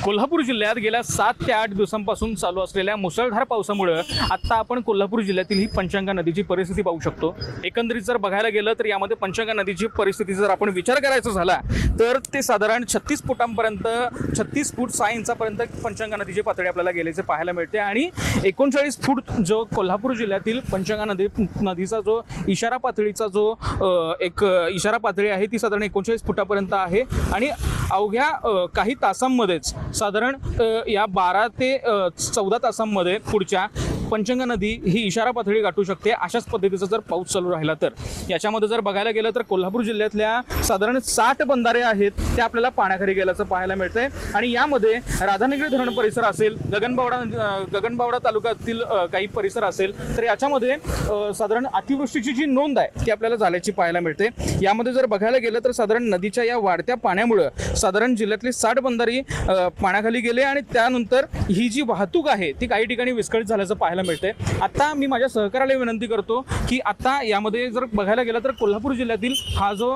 कोल्हापूर जिल्ह्यात गेल्या 7 ते 8 दिवसांपासून चालू असलेल्या मुसळधार पावसामुळे आता आपण कोल्हापूर जिल्ह्यातील ही पंचगंगा नदीची परिस्थिती पाहू शकतो। एकंदरीत जर बघायला गेलं तर यामध्ये पंचगंगा नदीची परिस्थिती जर आपण विचार करायचा झाला तर ते साधारण 36 फुटांपर्यंत 36 फूट 6 इंचापर्यंत पंचगंगा नदीची पातळी आपल्याला गेल्याचे पाहायला मिळते आणि 39 फूट जो कोल्हापूर जिल्ह्यातील पंचगंगा नदीचा जो इशारा पातळीचा जो एक इशारा पातळी आहे ती साधारण 39 फुटापर्यंत आहे आणि अवघ्या काही तासांमध्येच साधारण या 12 ते 14 तासांमध्ये पुढच्या पंचगंगा नदी ही इशारा पातळी गाठू शकते। अशाच पद्धतीचा जर पाऊस चालू राहिला तर याच्यामध्ये जर बघायला गेलं तर कोल्हापूर जिल्ह्यातल्या साधारण 60 बंधारे आहेत ते आपल्याला पाण्याखाली गेल्याचं पाहायला मिळतंय आणि यामध्ये राधानगरी धरण परिसर असेल, गगनबावडा तालुक्यातील काही परिसर असेल तर याच्यामध्ये साधारण अतिवृष्टीची जी नोंद आहे ती आपल्याला झाल्याची पाहायला मिळते। यामध्ये जर बघायला गेलं तर साधारण नदीच्या या वाढत्या पाण्यामुळे साधारण जिल्ह्यातली 60 बंधारी पाण्याखाली गेले आणि त्यानंतर ही जी वाहतूक आहे ती काही ठिकाणी विस्कळीत झाल्याचं पाहायला मिळते। आता मी माझ्या सहकार्याला विनंती करतो की आता यामध्ये जर बघायला गेलं तर कोल्हापूर जिल्ह्यातील हा जो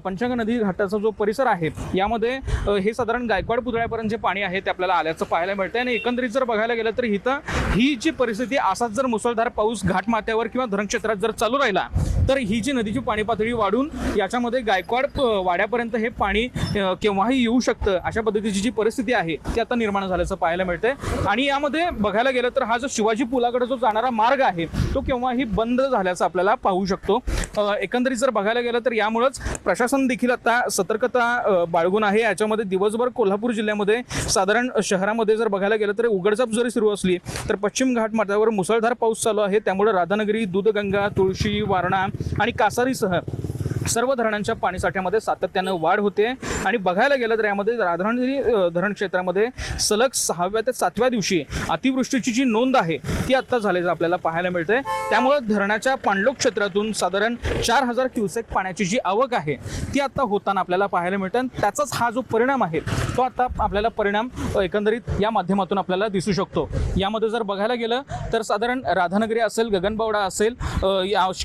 पंचगंगा नदी घाटाचा जो परिसर आहे यामध्ये हे साधारण गायकवाड पुतळ्यापर्यंत जे पाणी आहे ते आपल्याला आल्याचं पाहायला मिळतंय आणि एकंदरीत जर बघायला गेलं तर इथं ही जी परिस्थिती असाच जर मुसळधार पाऊस घाटमाथ्यावर किंवा धरण क्षेत्रात जर चालू राहिला तर ही जी नदीची पाणी पातळी वाढून याच्यामध्ये गायकवाड वाड्यापर्यंत हे पाणी केव्हाही येऊ शकतं अशा पद्धतीची जी परिस्थिती आहे ती आता निर्माण झाल्याचं पाहायला मिळतंय आणि यामध्ये बघायला गेलं तर हा जो शिवाजी पुलाकडे जो जाणारा मार्ग आहे तो केव्हाही बंद झाल्याचं आपल्याला पाहू शकतो। एकंदरीत जर बघायला गेलं तर यामुळेच प्रशासन देखील आता सतर्कता बाळगून आहे। याच्यामध्ये दिवसभर कोल्हापूर जिल्ह्यामध्ये साधारण शहरामध्ये जर बघायला गेलं तर उघडझाप जरी सुरू असली तर पश्चिम घाट माथ्यावर मुसळधार पाऊस चालू आहे। त्यामुळे राधानगरी, दूधगंगा, तुळशी, वारणा आणि कासारीसह सर्व धरणांच्या पाणीसाठ्यामध्ये सातत्यानं वाढ होते आणि बघायला गेलं तर यामध्ये राधानगरी धरण क्षेत्रामध्ये सलग 6व्या ते 7व्या दिवशी अतिवृष्टीची जी नोंद आहे ती आत्ता झाल्याचं आपल्याला पाहायला मिळते। त्यामुळे धरणाच्या पाणलोट क्षेत्रातून साधारण 4000 क्युसेक पाण्याची जी आवक आहे ती आता होताना आपल्याला पाहायला मिळते आणि त्याचाच हा जो परिणाम आहे तो आता आपल्याला परिणाम एकंदरीत या माध्यमातून आपल्याला दिसू शकतो। यामध्ये जर बघायला गेलं तर साधारण राधानगरी असेल, गगनबावडा असेल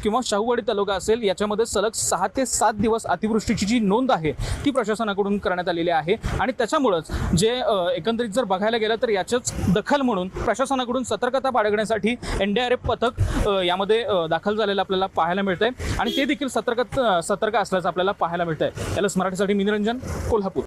किंवा शाहूवाडी तालुका असेल याच्यामध्ये सलग 6 ते 7 दिवस अतिवृष्टीची जी नोंद आहे ती प्रशासनाकडून करण्यात आलेली आहे आणि त्याच्यामुळेच जे एकंदरीत जर बघायला गेलं तर याच्याच दखल म्हणून प्रशासनाकडून सतर्कता बाळगण्यासाठी NDRF पथक यामध्ये दाखल झालेलं आपल्याला पाहायला मिळतंय आणि ते देखील सतर्क असल्याचं आपल्याला पाहायला मिळतंय। यालाच मराठीसाठी मी निरंजन, कोल्हापूर।